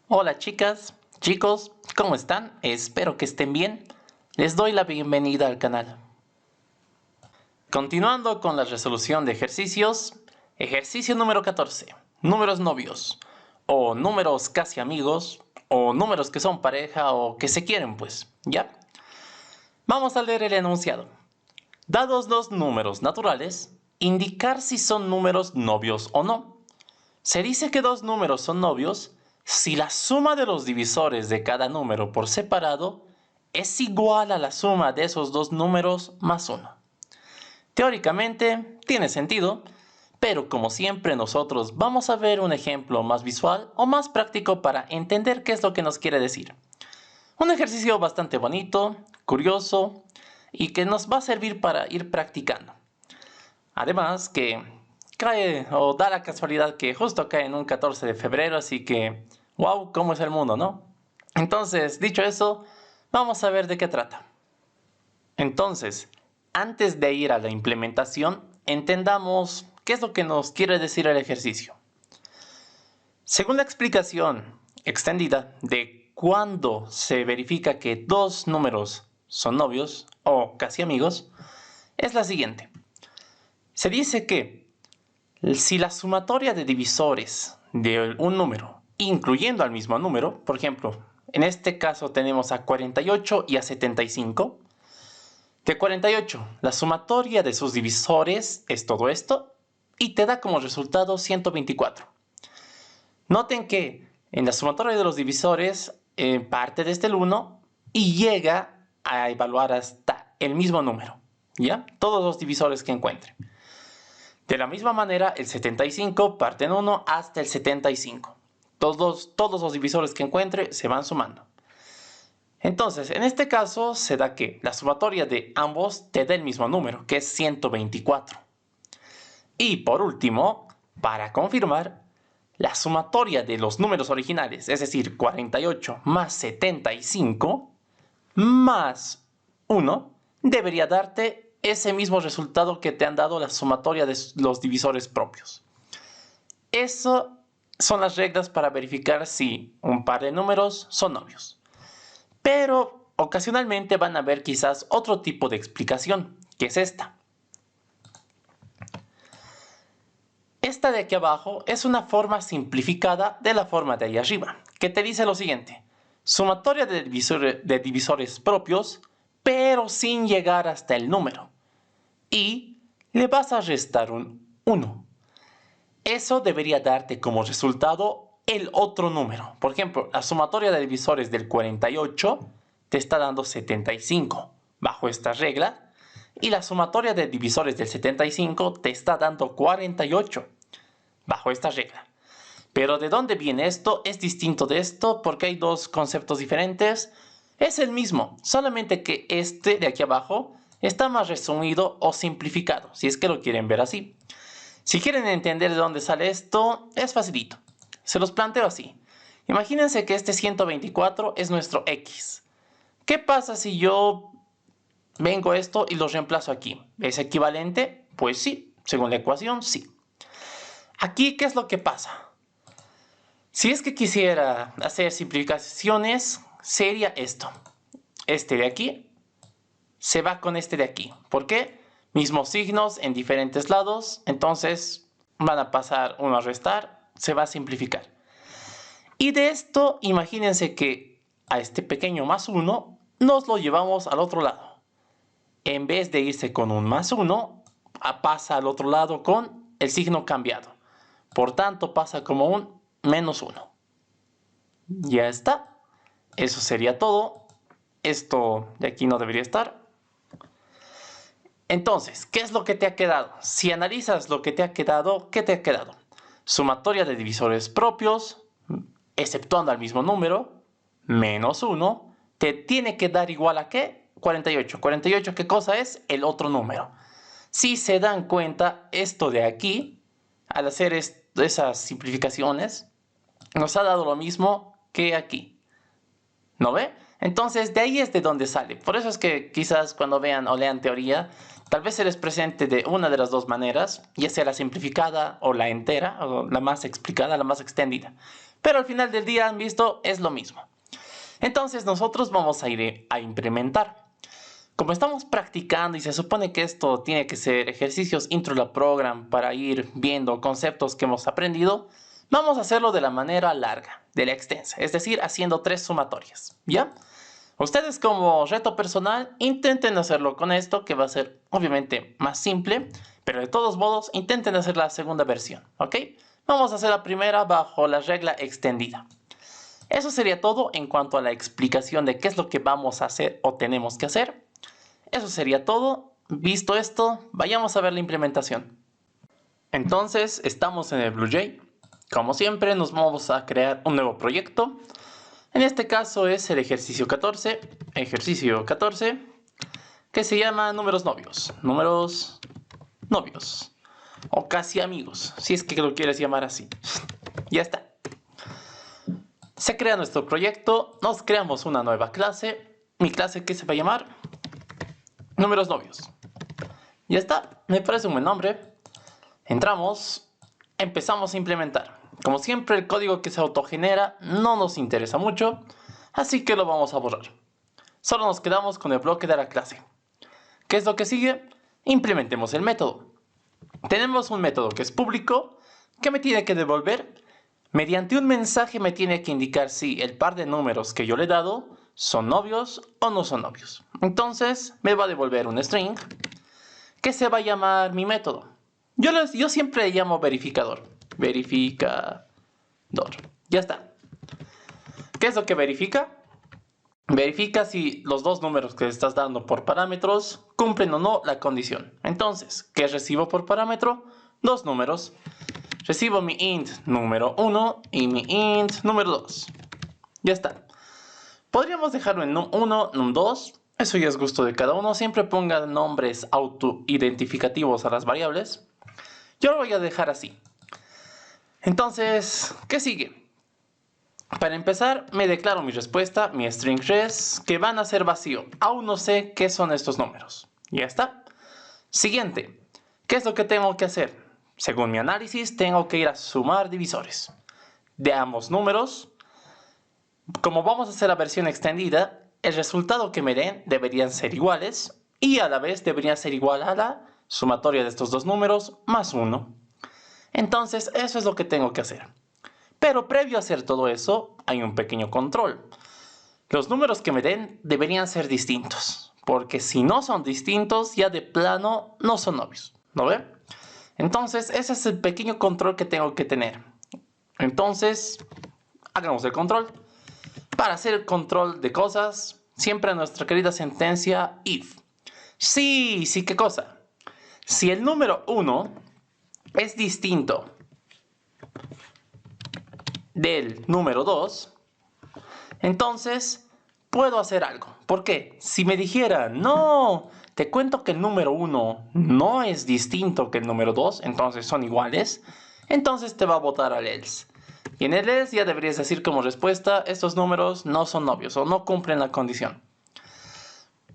Hola chicas, chicos, ¿cómo están? Espero que estén bien. Les doy la bienvenida al canal. Continuando con la resolución de ejercicios, ejercicio número 14. Números novios, o números casi amigos, o números que son pareja o que se quieren pues, ¿ya? Vamos a leer el enunciado. Dados dos números naturales, indicar si son números novios o no. Se dice que dos números son novios si la suma de los divisores de cada número por separado es igual a la suma de esos dos números más 1. Teóricamente tiene sentido, pero como siempre nosotros vamos a ver un ejemplo más visual o más práctico para entender qué es lo que nos quiere decir. Un ejercicio bastante bonito, curioso y que nos va a servir para ir practicando. Además que cae o da la casualidad que justo cae en un 14 de febrero, así que wow, cómo es el mundo, ¿no? Entonces, dicho eso, vamos a ver de qué trata. Entonces, antes de ir a la implementación, entendamos qué es lo que nos quiere decir el ejercicio. Según la explicación extendida de cuándo se verifica que dos números son novios o casi amigos, es la siguiente. Se dice que si la sumatoria de divisores de un número, incluyendo al mismo número, por ejemplo, en este caso tenemos a 48 y a 75, de 48, la sumatoria de sus divisores es todo esto y te da como resultado 124. Noten que en la sumatoria de los divisores parte desde el 1 y llega a evaluar hasta el mismo número, ¿ya? Todos los divisores que encuentre. De la misma manera, el 75 parte en 1 hasta el 75. Todos los divisores que encuentre se van sumando. Entonces, en este caso se da que la sumatoria de ambos te da el mismo número, que es 124. Y por último, para confirmar, la sumatoria de los números originales, es decir, 48 más 75, más 1, debería darte ese mismo resultado que te han dado la sumatoria de los divisores propios. Eso son las reglas para verificar si un par de números son novios. Pero ocasionalmente van a haber quizás otro tipo de explicación, que es esta. Esta de aquí abajo es una forma simplificada de la forma de ahí arriba, que te dice lo siguiente. Sumatoria de divisores propios, pero sin llegar hasta el número. Y le vas a restar un 1. Eso debería darte como resultado el otro número. Por ejemplo, la sumatoria de divisores del 48 te está dando 75 bajo esta regla. Y la sumatoria de divisores del 75 te está dando 48 bajo esta regla. Pero ¿de dónde viene esto? Es distinto de esto porque hay dos conceptos diferentes. Es el mismo, solamente que este de aquí abajo está más resumido o simplificado, si es que lo quieren ver así. Si quieren entender de dónde sale esto, es facilito. Se los planteo así. Imagínense que este 124 es nuestro X. ¿Qué pasa si yo vengo esto y lo reemplazo aquí? ¿Es equivalente? Pues sí, según la ecuación, sí. Aquí, ¿qué es lo que pasa? Si es que quisiera hacer simplificaciones, sería esto. Este de aquí se va con este de aquí. ¿Por qué? Mismos signos en diferentes lados, entonces van a pasar uno a restar, se va a simplificar. Y de esto, imagínense que a este pequeño más 1 nos lo llevamos al otro lado. En vez de irse con un más 1, pasa al otro lado con el signo cambiado. Por tanto, pasa como un menos 1. Ya está. Eso sería todo. Esto de aquí no debería estar. Entonces, ¿qué es lo que te ha quedado? Si analizas lo que te ha quedado, ¿qué te ha quedado? Sumatoria de divisores propios, exceptuando al mismo número, menos 1, te tiene que dar igual a ¿qué? 48. 48, ¿qué cosa es? El otro número. Si se dan cuenta, esto de aquí, al hacer esas simplificaciones, nos ha dado lo mismo que aquí. ¿No ve? Entonces, de ahí es de donde sale. Por eso es que quizás cuando vean o lean teoría, tal vez se les presente de una de las dos maneras, ya sea la simplificada o la entera, o la más explicada, la más extendida. pero al final del día han visto es lo mismo. Entonces nosotros vamos a ir a implementar. Como estamos practicando y se supone que esto tiene que ser ejercicios intro a program para ir viendo conceptos que hemos aprendido, vamos a hacerlo de la manera larga, de la extensa, es decir, haciendo 3 sumatorias, ¿ya? Ustedes como reto personal intenten hacerlo con esto, que va a ser obviamente más simple, pero de todos modos intenten hacer la segunda versión, ¿ok? Vamos a hacer la primera bajo la regla extendida. Eso sería todo en cuanto a la explicación de qué es lo que vamos a hacer o tenemos que hacer. Eso sería todo. Visto esto, vayamos a ver la implementación. Entonces, estamos en el BlueJ. Como siempre, nos vamos a crear un nuevo proyecto. En este caso es el ejercicio 14, que se llama números novios. Números novios. O casi amigos, si es que lo quieres llamar así. Ya está. Se crea nuestro proyecto, nos creamos una nueva clase. Mi clase, ¿qué se va a llamar? Números novios. Ya está, me parece un buen nombre. Entramos, empezamos a implementar. Como siempre, el código que se autogenera no nos interesa mucho, así que lo vamos a borrar. Solo nos quedamos con el bloque de la clase. ¿Qué es lo que sigue? Implementemos el método. Tenemos un método que es público, que me tiene que devolver. Mediante un mensaje me tiene que indicar si el par de números que yo le he dado son novios o no son novios. Entonces me va a devolver un string que se va a llamar mi método. Yo siempre le llamo verificador. Verificador. Ya está. ¿Qué es lo que verifica? Verifica si los dos números que le estás dando por parámetros cumplen o no la condición. Entonces, ¿qué recibo por parámetro? Dos números. Recibo mi int número 1 y mi int número 2. Ya está. Podríamos dejarlo en num1, num2. Eso ya es gusto de cada uno. Siempre pongan nombres autoidentificativos a las variables. Yo lo voy a dejar así. Entonces, ¿qué sigue? Para empezar, me declaro mi respuesta, mi string res, que van a ser vacío. Aún no sé qué son estos números. Ya está. Siguiente. ¿Qué es lo que tengo que hacer? Según mi análisis, tengo que ir a sumar divisores de ambos números. Como vamos a hacer la versión extendida, el resultado que me den deberían ser iguales y a la vez deberían ser igual a la sumatoria de estos dos números más 1. Entonces, eso es lo que tengo que hacer. Pero previo a hacer todo eso, hay un pequeño control. Los números que me den deberían ser distintos, porque si no son distintos, ya de plano no son novios. ¿Lo ven? Entonces, ese es el pequeño control que tengo que tener. Entonces, hagamos el control. Para hacer el control de cosas, siempre nuestra querida sentencia if. Sí, ¿qué cosa? Si el número 1 es distinto del número 2, entonces puedo hacer algo. ¿Por qué? Si me dijera, no, te cuento que el número 1 no es distinto que el número 2, entonces son iguales, entonces te va a botar al else. Y en el else ya deberías decir como respuesta, estos números no son novios o no cumplen la condición.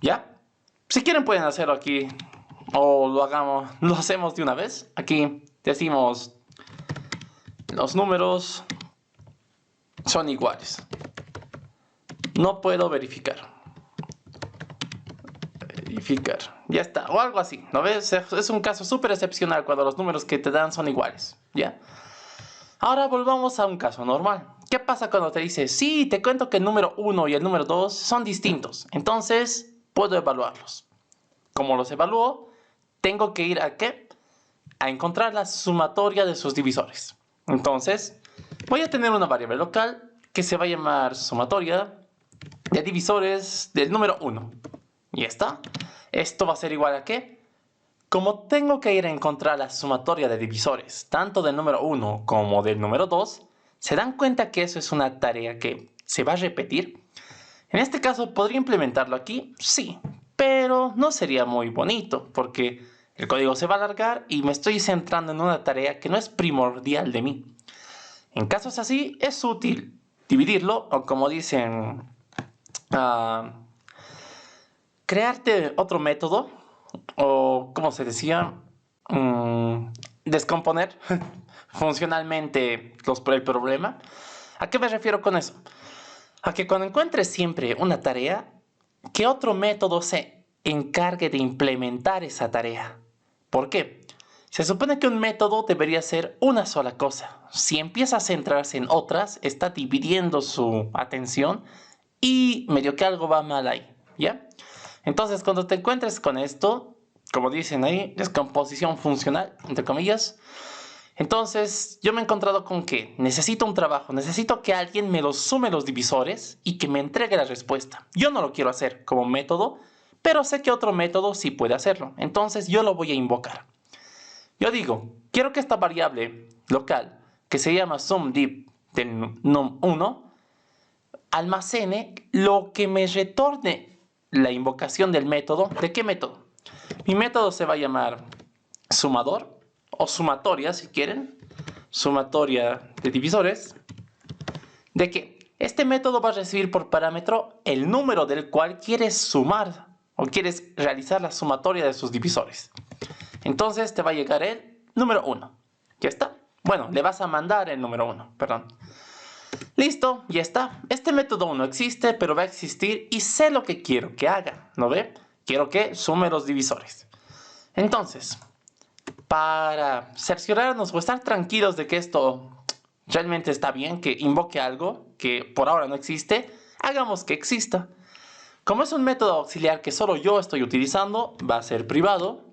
¿Ya? Si quieren pueden hacerlo aquí o lo hacemos de una vez. Aquí decimos, los números son iguales. No puedo verificar. Ya está. O algo así. ¿No ves? Es un caso súper excepcional cuando los números que te dan son iguales. ¿Ya? Ahora volvamos a un caso normal. ¿Qué pasa cuando te dice, sí, te cuento que el número 1 y el número 2 son distintos? Entonces, puedo evaluarlos. Como los evalúo, tengo que ir a ¿qué? A encontrar la sumatoria de sus divisores. Entonces, voy a tener una variable local que se va a llamar sumatoria de divisores del número 1. Y está. Esto va a ser igual a ¿qué? Como tengo que ir a encontrar la sumatoria de divisores, tanto del número 1 como del número 2, ¿se dan cuenta que eso es una tarea que se va a repetir? En este caso, ¿podría implementarlo aquí? Sí, pero no sería muy bonito, porque el código se va a alargar y me estoy centrando en una tarea que no es primordial de mí. En casos así, es útil dividirlo, o como dicen, crearte otro método, o como se decía, descomponer funcionalmente el problema. ¿A qué me refiero con eso? A que cuando encuentres siempre una tarea, que otro método se encargue de implementar esa tarea. ¿Por qué? Se supone que un método debería ser una sola cosa. Si empieza a centrarse en otras, está dividiendo su atención y medio que algo va mal ahí, ¿ya? Entonces, cuando te encuentres con esto, como dicen ahí, descomposición funcional, entre comillas, entonces yo me he encontrado con que necesito un trabajo, necesito que alguien me lo sume los divisores y que me entregue la respuesta. Yo no lo quiero hacer como método, pero sé que otro método sí puede hacerlo. Entonces yo lo voy a invocar. Yo digo, quiero que esta variable local, que se llama sumDiv del num1, almacene lo que me retorne la invocación del método. ¿De qué método? Mi método se va a llamar sumador o sumatoria si quieren. Sumatoria de divisores. ¿De qué? Este método va a recibir por parámetro el número del cual quieres sumar o quieres realizar la sumatoria de sus divisores. Entonces te va a llegar el número 1. ¿Ya está? Bueno, le vas a mandar el número 1, perdón. Listo, ya está. Este método no existe, pero va a existir y sé lo que quiero que haga, ¿no ve? Quiero que sume los divisores. Entonces, para cerciorarnos o estar tranquilos de que esto realmente está bien, que invoque algo que por ahora no existe, hagamos que exista. Como es un método auxiliar que solo yo estoy utilizando, va a ser privado.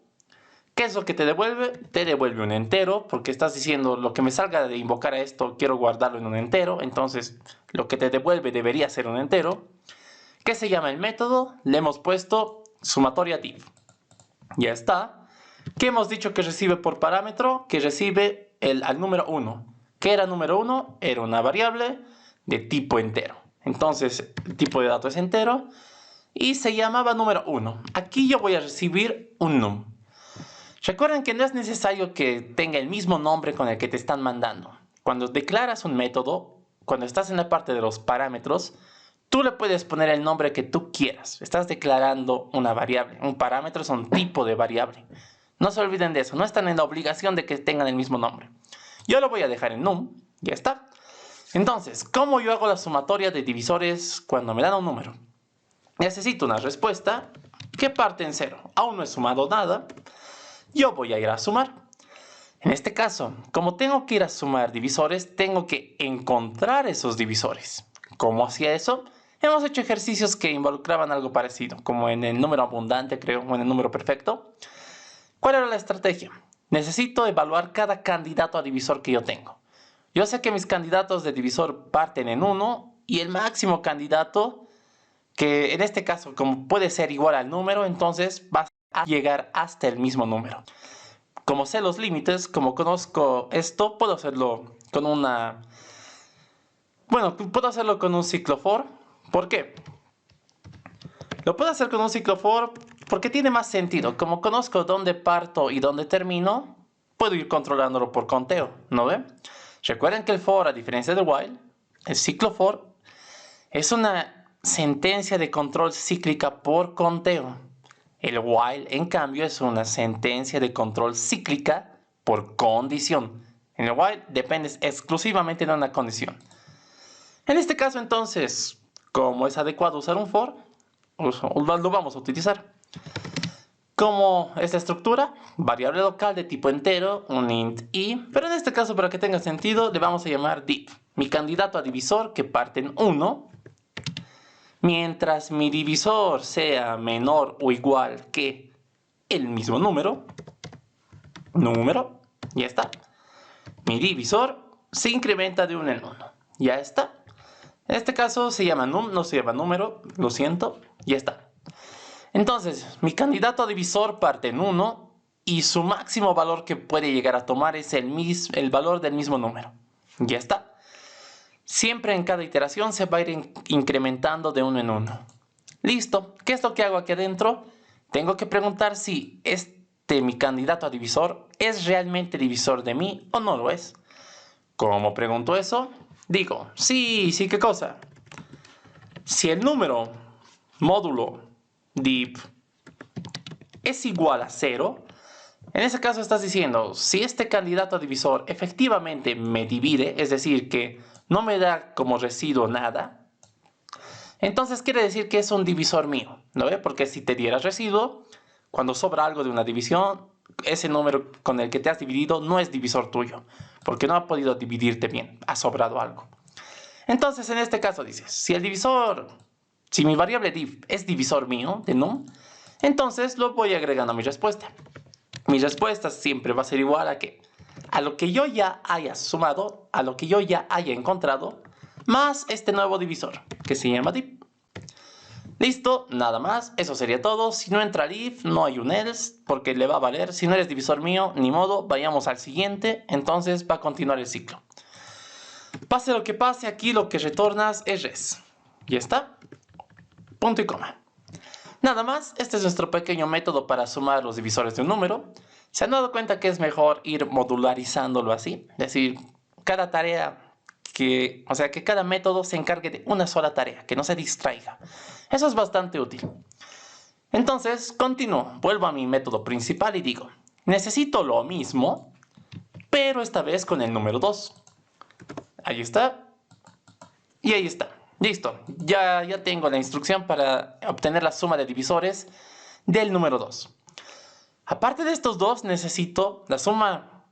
¿Qué es lo que te devuelve? Te devuelve un entero, porque estás diciendo lo que me salga de invocar a esto, quiero guardarlo en un entero. Entonces, lo que te devuelve debería ser un entero. ¿Qué se llama el método? Le hemos puesto sumatoria div. Ya está. ¿Qué hemos dicho que recibe por parámetro? Que recibe al número 1. ¿Qué era número 1? Era una variable de tipo entero. Entonces, el tipo de dato es entero y se llamaba número 1. Aquí yo voy a recibir un num. Recuerden que no es necesario que tenga el mismo nombre con el que te están mandando. Cuando declaras un método, cuando estás en la parte de los parámetros, tú le puedes poner el nombre que tú quieras. Estás declarando una variable. Un parámetro es un tipo de variable. No se olviden de eso. No están en la obligación de que tengan el mismo nombre. Yo lo voy a dejar en num. Ya está. Entonces, ¿cómo yo hago la sumatoria de divisores cuando me dan un número? Necesito una respuesta que parte en 0. Aún no he sumado nada. Yo voy a ir a sumar. En este caso, como tengo que ir a sumar divisores, tengo que encontrar esos divisores. ¿Cómo hacía eso? Hemos hecho ejercicios que involucraban algo parecido, como en el número abundante, creo, o en el número perfecto. ¿Cuál era la estrategia? Necesito evaluar cada candidato a divisor que yo tengo. Yo sé que mis candidatos de divisor parten en 1 y el máximo candidato, que en este caso, como puede ser igual al número, entonces va a llegar hasta el mismo número. Como sé los límites, como conozco esto, puedo hacerlo con una... Bueno, puedo hacerlo con un ciclo for. ¿Por qué? Lo puedo hacer con un ciclo for porque tiene más sentido. Como conozco dónde parto y dónde termino, puedo ir controlándolo por conteo, ¿no ve? Recuerden que el for, a diferencia del while, el ciclo for es una sentencia de control cíclica por conteo. El while, en cambio, es una sentencia de control cíclica por condición. En el while dependes exclusivamente de una condición. En este caso, entonces, como es adecuado usar un for, lo vamos a utilizar. Como esta estructura, variable local de tipo entero, un int i, pero en este caso, para que tenga sentido, le vamos a llamar div. Mi candidato a divisor que parte en 1, mientras mi divisor sea menor o igual que el mismo número, ya está. Mi divisor se incrementa de 1 en 1, ya está. En este caso se llama num, no se llama número, lo siento, ya está. Entonces, mi candidato a divisor parte en 1 y su máximo valor que puede llegar a tomar es el valor del mismo número. Ya está. Siempre en cada iteración se va a ir incrementando de 1 en 1. Listo. ¿Qué es lo que hago aquí adentro? Tengo que preguntar si mi candidato a divisor es realmente divisor de mí o no lo es. ¿Cómo pregunto eso? Digo, sí, ¿qué cosa? Si el número módulo div es igual a 0, en ese caso estás diciendo, si este candidato a divisor efectivamente me divide, es decir, que no me da como residuo nada, entonces quiere decir que es un divisor mío, ¿no ve? Porque si te diera residuo, cuando sobra algo de una división, ese número con el que te has dividido no es divisor tuyo, porque no ha podido dividirte bien, ha sobrado algo. Entonces, en este caso dices, si mi variable div es divisor mío de num, entonces lo voy agregando a mi respuesta. Mi respuesta siempre va a ser igual a ¿qué? A lo que yo ya haya sumado, a lo que yo ya haya encontrado, más este nuevo divisor, que se llama div. Listo, nada más, eso sería todo. Si no entra div, no hay un else, porque le va a valer. Si no eres divisor mío, ni modo, vayamos al siguiente, entonces va a continuar el ciclo. Pase lo que pase, aquí lo que retornas es res. Ya está. Punto y coma. Nada más, este es nuestro pequeño método para sumar los divisores de un número. ¿Se han dado cuenta que es mejor ir modularizándolo así? Es decir, cada tarea que cada método se encargue de una sola tarea, que no se distraiga. Eso es bastante útil. Entonces, continúo, vuelvo a mi método principal y digo, necesito lo mismo, pero esta vez con el número 2. Ahí está. Y ahí está. Listo. Ya tengo la instrucción para obtener la suma de divisores del número 2. Aparte de estos dos, necesito la suma,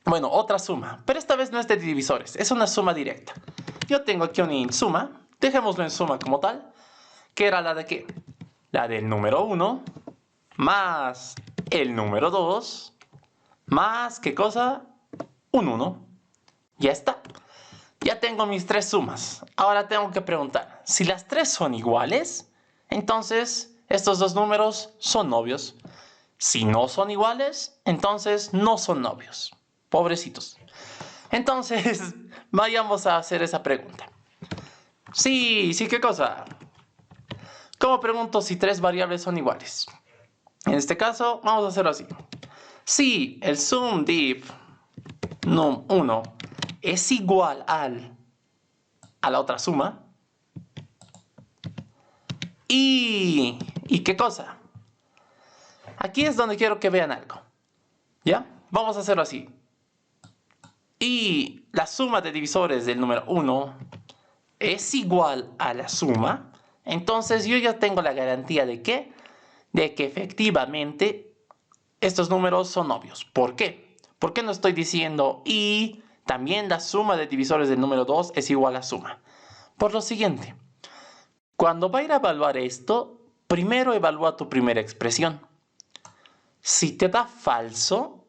otra suma, pero esta vez no es de divisores, es una suma directa. Yo tengo aquí un int suma, dejémoslo en suma como tal, que era la de ¿qué? La del número 1, más el número 2, más, ¿qué cosa? Un 1. Ya está. Ya tengo mis tres sumas. Ahora tengo que preguntar, si las tres son iguales, entonces estos dos números son novios. Si no son iguales, entonces no son novios. Pobrecitos. Entonces, vayamos a hacer esa pregunta. Sí, ¿qué cosa? ¿Cómo pregunto si tres variables son iguales? En este caso, vamos a hacerlo así. Si el sum div num1 es igual a la otra suma, ¿y qué cosa? Aquí es donde quiero que vean algo. ¿Ya? Vamos a hacerlo así. Y la suma de divisores del número 1 es igual a la suma, entonces yo ya tengo la garantía de ¿qué? De que efectivamente estos números son obvios. ¿Por qué? ¿Por qué no estoy diciendo y también la suma de divisores del número 2 es igual a suma? Por lo siguiente, cuando va a ir a evaluar esto, primero evalúa tu primera expresión. Si te da falso,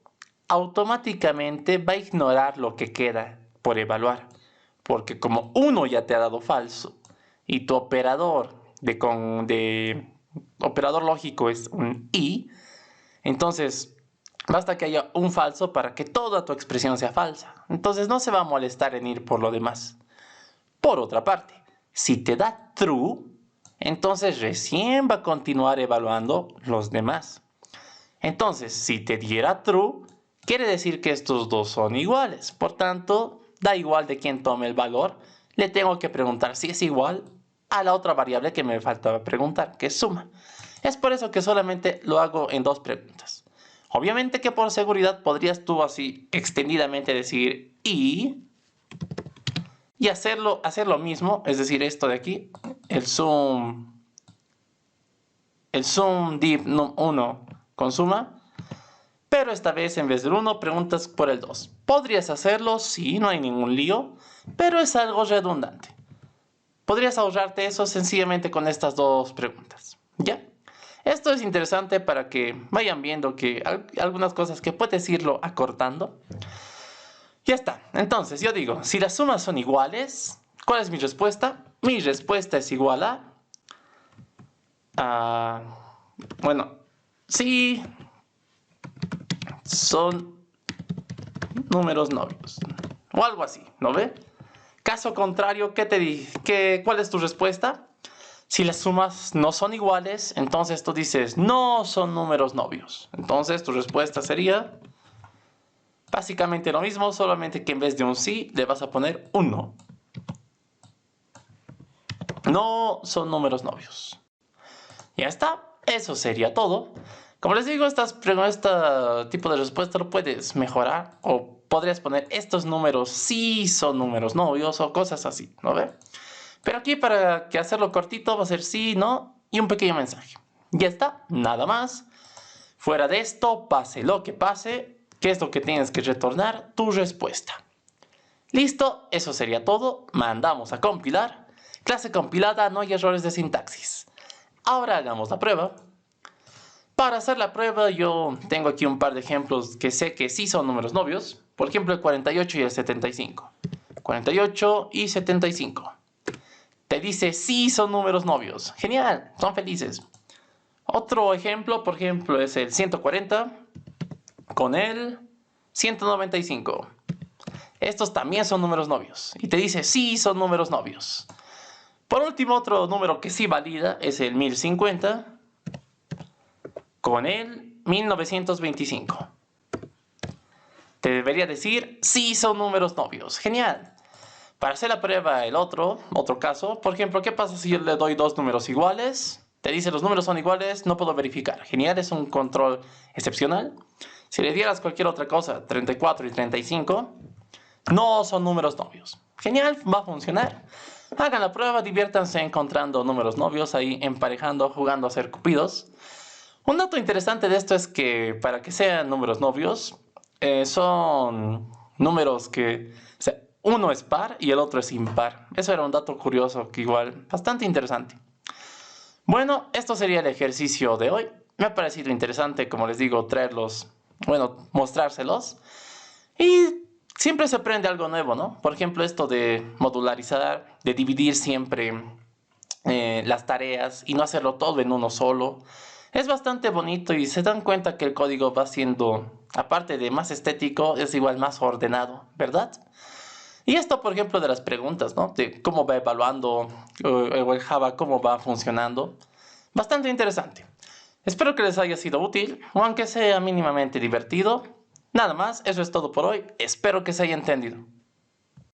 automáticamente va a ignorar lo que queda por evaluar. Porque como 1 ya te ha dado falso y tu operador operador lógico es un i, entonces basta que haya un falso para que toda tu expresión sea falsa. Entonces no se va a molestar en ir por lo demás. Por otra parte, si te da true, entonces recién va a continuar evaluando los demás. Entonces, si te diera true, quiere decir que estos dos son iguales. Por tanto, da igual de quién tome el valor, le tengo que preguntar si es igual a la otra variable que me faltaba preguntar, que es suma. Es por eso que solamente lo hago en dos preguntas. Obviamente que por seguridad podrías tú así extendidamente decir y hacer lo mismo, es decir, esto de aquí, el sum div num1 con suma, pero esta vez en vez del 1 preguntas por el 2. Podrías hacerlo, sí, no hay ningún lío, pero es algo redundante. Podrías ahorrarte eso sencillamente con estas dos preguntas, ¿ya? Esto es interesante para que vayan viendo que algunas cosas que puedes irlo acortando. Ya está. Entonces, yo digo, si las sumas son iguales, ¿cuál es mi respuesta? Mi respuesta es igual a sí, son números novios. O algo así, ¿no ve? Caso contrario, ¿qué te dije? ¿Cuál es tu respuesta? Si las sumas no son iguales, entonces tú dices, no son números novios. Entonces tu respuesta sería básicamente lo mismo, solamente que en vez de un sí, le vas a poner un no. No son números novios. Ya está, eso sería todo. Como les digo, este tipo de respuesta lo puedes mejorar o podrías poner estos números sí son números novios o cosas así, ¿no ve? Pero aquí para que hacerlo cortito va a ser sí, no y un pequeño mensaje. Ya está, nada más. Fuera de esto, pase lo que pase, ¿qué es lo que tienes que retornar? Tu respuesta. Listo, eso sería todo. Mandamos a compilar. Clase compilada, no hay errores de sintaxis. Ahora hagamos la prueba. Para hacer la prueba yo tengo aquí un par de ejemplos que sé que sí son números novios. Por ejemplo, el 48 y el 75. 48 y 75. Te dice sí son números novios. Genial, son felices. Otro ejemplo, por ejemplo, es el 140 con el 195. Estos también son números novios. Y te dice sí son números novios. Por último, otro número que sí valida es el 1050 con el 1925. Te debería decir sí son números novios. Genial. Para hacer la prueba, el otro caso, por ejemplo, ¿qué pasa si yo le doy dos números iguales? Te dice los números son iguales, no puedo verificar. Genial, es un control excepcional. Si le dieras cualquier otra cosa, 34 y 35, no son números novios. Genial, va a funcionar. Hagan la prueba, diviértanse encontrando números novios, ahí emparejando, jugando a ser cupidos. Un dato interesante de esto es que para que sean números novios, son números que, o sea, uno es par y el otro es impar. Eso era un dato curioso que igual, bastante interesante. Bueno, esto sería el ejercicio de hoy. Me ha parecido interesante, como les digo, mostrárselos. Y siempre se aprende algo nuevo, ¿no? Por ejemplo, esto de modularizar, de dividir siempre las tareas y no hacerlo todo en uno solo. Es bastante bonito y se dan cuenta que el código va siendo, aparte de más estético, es igual más ordenado, ¿verdad? Y esto, por ejemplo, de las preguntas, ¿no? De cómo va evaluando o el Java, cómo va funcionando. Bastante interesante. Espero que les haya sido útil, o aunque sea mínimamente divertido. Nada más, eso es todo por hoy. Espero que se haya entendido.